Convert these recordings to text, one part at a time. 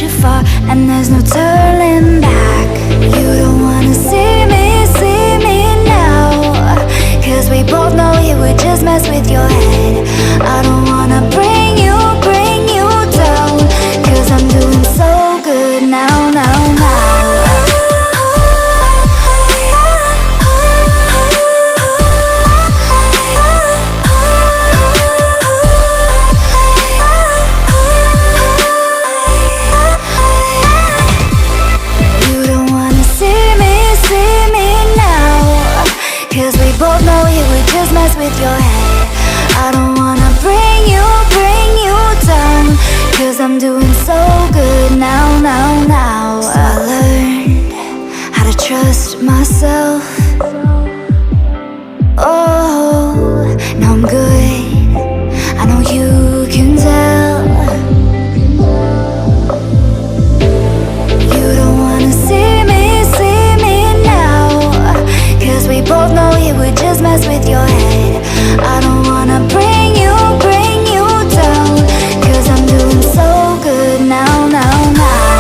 pushed you far, and there's no turning back. You don't wanna see me now, 'cause we both know it would just mess with your head. I don't wanna bring you down, 'cause I'm doing so good now, now, now. Both know it would just mess with your head. I don't wanna bring you down, 'cause I'm doing so good now, now, now. So I learned how to trust myself. Oh, now I'm good, I know you can tell. You don't wanna see me now, 'cause we both know it would just mess with your head. I don't wanna bring you down, 'cause I'm doing so good now, now, now.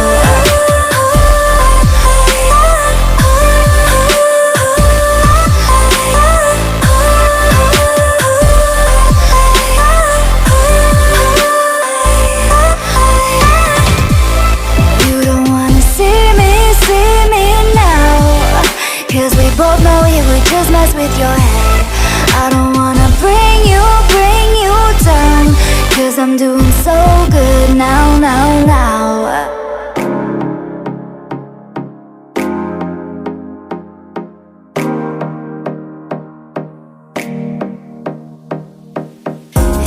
You don't wanna see me now, 'cause we both know it would just mess with your head. I don't wanna bring you down, 'cause I'm doing so good now, now, now.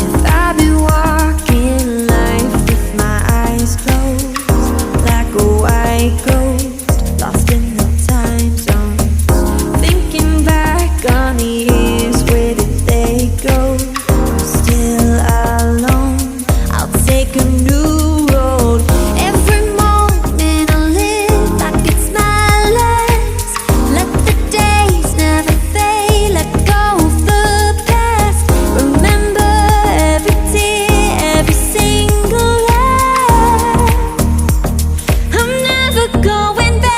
If I've been walking life with my eyes closed, like a white ghost, lost in the time zone, thinking back on the years, where did they go? I'm still alone, I'll take a new road. Every moment I live like it's my last. Let the days never fade, let go of the past. Remember every tear, every single laugh. I'm never going back.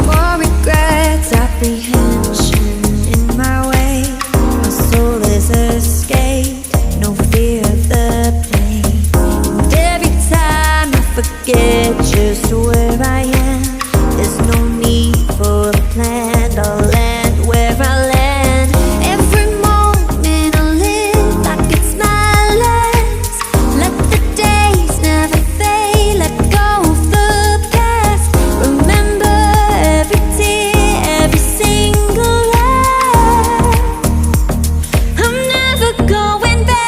More regrets, apprehension in my way. My soul is escaped, no fear of the pain. And every time I forget just where I am, there's no need for a plan. I'll land where I land. Every moment I live like it's my last. Let the days never fade, let go of the past. Remember every tear, every single laugh. I'm never going back.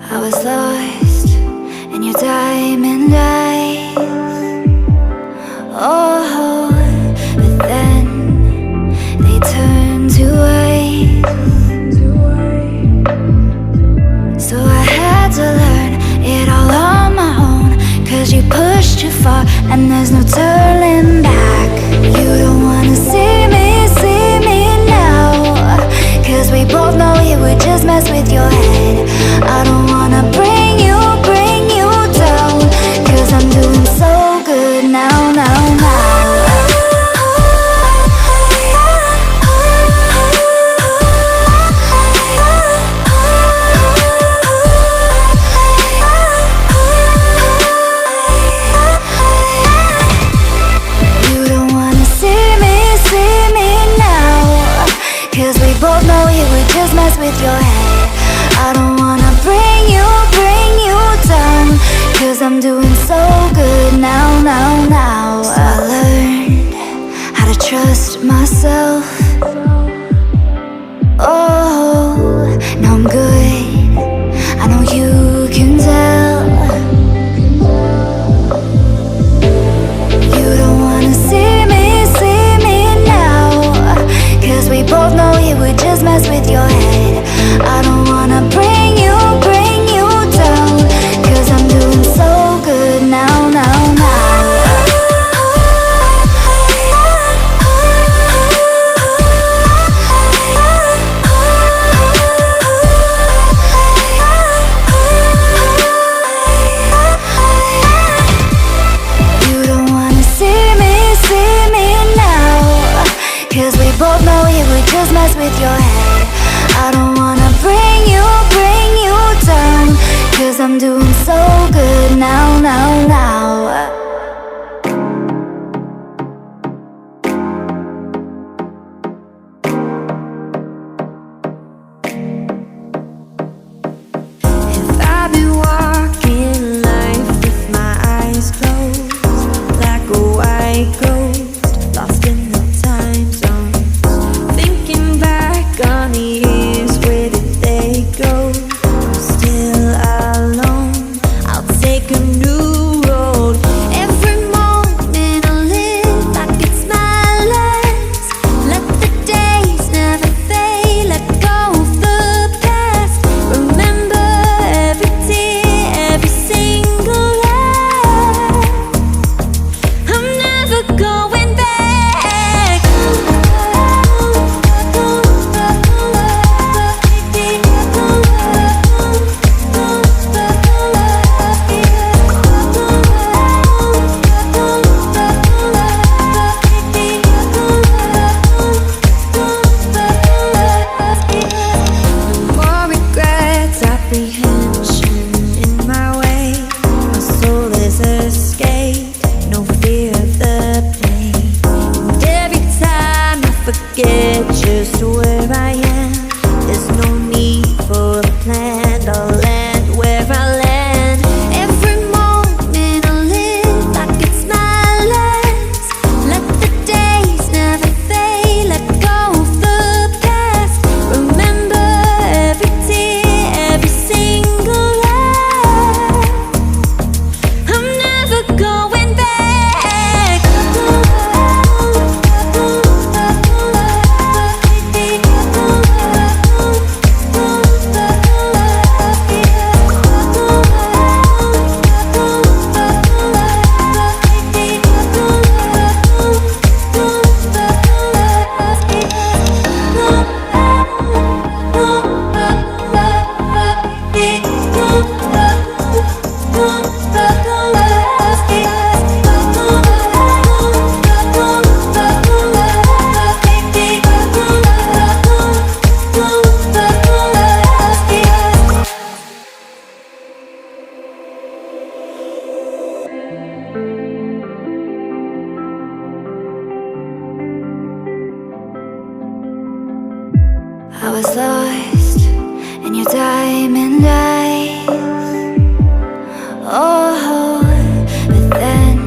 I was lost in your diamond eyes. Oh, but then they turned to ice. So I had to learn it all on my own, 'cause you pushed too far, and there's no turning back. You don't wanna see me now, 'cause we both know it would just mess with your head. I don't wanna bring you down, 'cause with your head. I don't wanna bring you down, 'cause I'm doing so good now. So I learned how to trust myself. Oh, now I'm good, I know you can tell. You don't wanna see me now, 'cause we both know it would just mess with your head. I don't wanna bring you down, 'cause I'm doing so good now. You don't wanna see me now, 'cause we both know it would just mess with your head. I don't wanna bring you down, 'cause I'm doing so good now. If I've been walking life with my eyes closed, like a white ghost, lost in the time zones, thinking back on the years, where did they go? I'm still alone, I'll take a new road. Every moment I live like it's my last. Let the days never fade, let go of the past. Remember every tear, every single laugh. I'm never going back. More regrets, apprehension in my way. My soul is escaped, no fear of the pain. And every time I forget just where I am, there's no need for a plan. I'll land where I land. Every moment I live like it's my last. Let the days never fade, let go of the past. Remember every tear, every single laugh. I'm never going back. I was lost in your diamond eyes. Oh, but then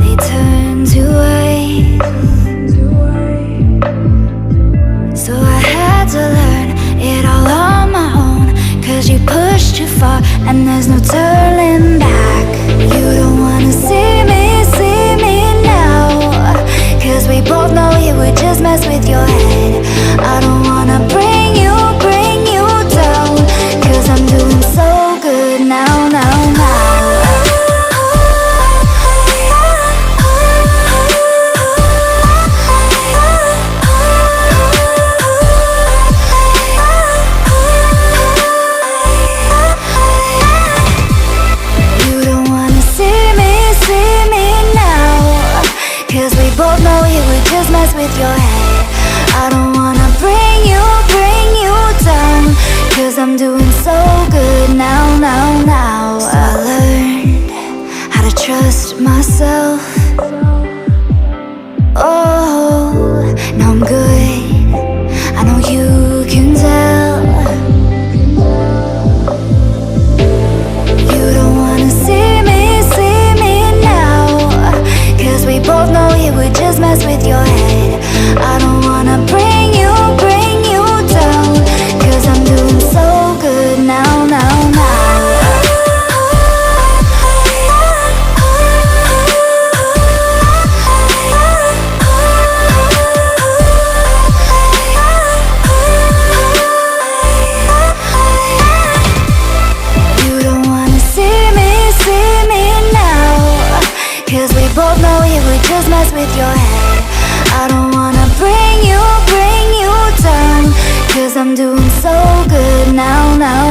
they turned to ice. So I had to learn it all on my own, 'cause you pushed too far and there's no turning back. You don't wanna see me now, 'cause we both know it would just mess with your head. I don't wanna bring you down, 'cause I'm doing so good now. You don't wanna see me now, 'cause we both know it would just mess with your head. I don't wanna bring you down, 'cause I'm doing so good now. So I learned how to trust myself. Oh, now I'm good, I know you can tell. head. I don't wanna bring you down, 'cause I'm doing so good now, now, now. You don't wanna see me now, 'cause we both know it would just mess with your head. I don't wanna bring you down, 'cause I'm doing so good now, now, now.